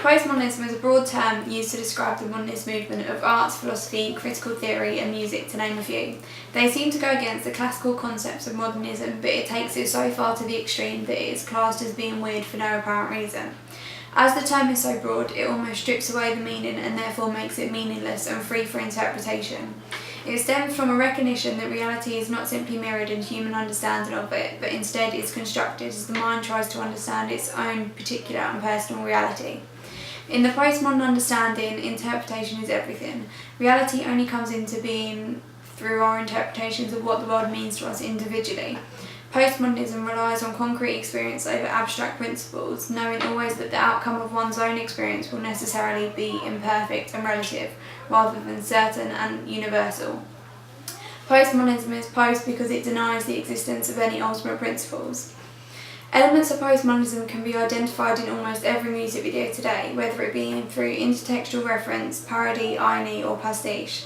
Postmodernism is a broad term used to describe the modernist movement of arts, philosophy, critical theory and music, to name a few. They seem to go against the classical concepts of modernism, but it takes it so far to the extreme that it is classed as being weird for no apparent reason. As the term is so broad, it almost strips away the meaning and therefore makes it meaningless and free for interpretation. It stems from a recognition that reality is not simply mirrored in human understanding of it, but instead is constructed as the mind tries to understand its own particular and personal reality. In the postmodern understanding, interpretation is everything. Reality only comes into being through our interpretations of what the world means to us individually. Postmodernism relies on concrete experience over abstract principles, knowing always that the outcome of one's own experience will necessarily be imperfect and relative, rather than certain and universal. Postmodernism is post because it denies the existence of any ultimate principles. Elements of postmodernism can be identified in almost every music video today, whether it be through intertextual reference, parody, irony or pastiche.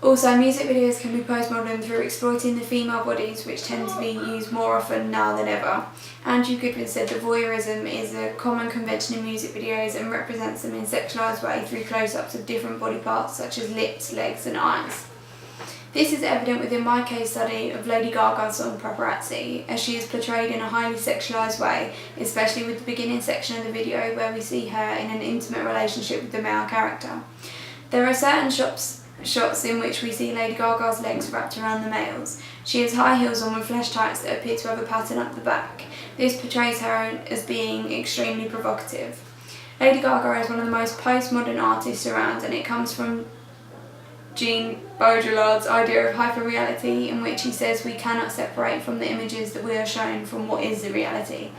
Also, music videos can be postmodern through exploiting the female bodies, which tend to be used more often now than ever. Andrew Goodwin said that voyeurism is a common convention in music videos and represents them in a sexualised way through close-ups of different body parts such as lips, legs and eyes. This is evident within my case study of Lady Gaga's song Paparazzi, as she is portrayed in a highly sexualised way, especially with the beginning section of the video where we see her in an intimate relationship with the male character. There are certain shots in which we see Lady Gaga's legs wrapped around the male's. She has high heels on with flesh tights that appear to have a pattern up the back. This portrays her as being extremely provocative. Lady Gaga is one of the most postmodern artists around, and it comes from Jean Baudrillard's idea of hyperreality, in which he says we cannot separate from the images that we are shown from what is the reality.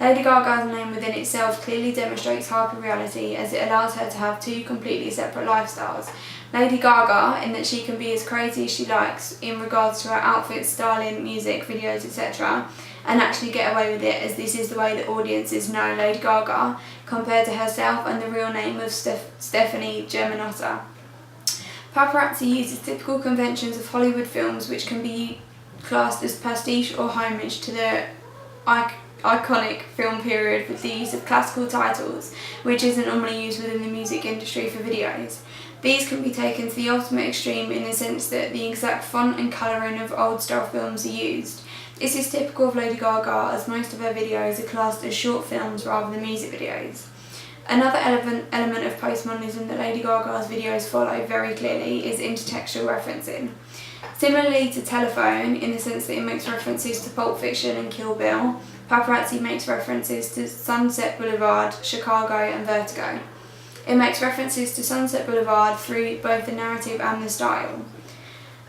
Lady Gaga's name within itself clearly demonstrates hyperreality, as it allows her to have two completely separate lifestyles. Lady Gaga, in that she can be as crazy as she likes in regards to her outfits, styling, music, videos, etc., and actually get away with it, as this is the way that audiences know Lady Gaga, compared to herself and the real name of Stephanie Germanotta. Paparazzi uses typical conventions of Hollywood films, which can be classed as pastiche or homage to the iconic film period, with the use of classical titles, which isn't normally used within the music industry for videos. These can be taken to the ultimate extreme in the sense that the exact font and colouring of old style films are used. This is typical of Lady Gaga, as most of her videos are classed as short films rather than music videos. Another element of postmodernism that Lady Gaga's videos follow very clearly is intertextual referencing. Similarly to Telephone, in the sense that it makes references to Pulp Fiction and Kill Bill, Paparazzi makes references to Sunset Boulevard, Chicago and Vertigo. It makes references to Sunset Boulevard through both the narrative and the style.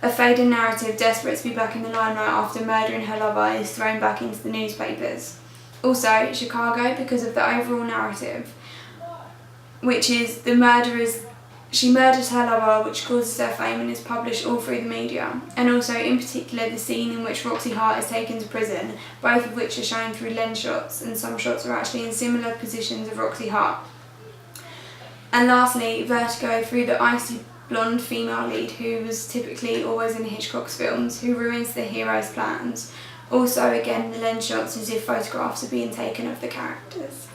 A fading narrative desperate to be back in the limelight after murdering her lover is thrown back into the newspapers. Also, Chicago, because of the overall narrative, which is she murders her lover, which causes her fame and is published all through the media, and also in particular the scene in which Roxy Hart is taken to prison, both of which are shown through lens shots, and some shots are actually in similar positions of Roxy Hart. And lastly, Vertigo, through the icy blonde female lead who was typically always in Hitchcock's films, who ruins the hero's plans. Also again, the lens shots as if photographs are being taken of the characters.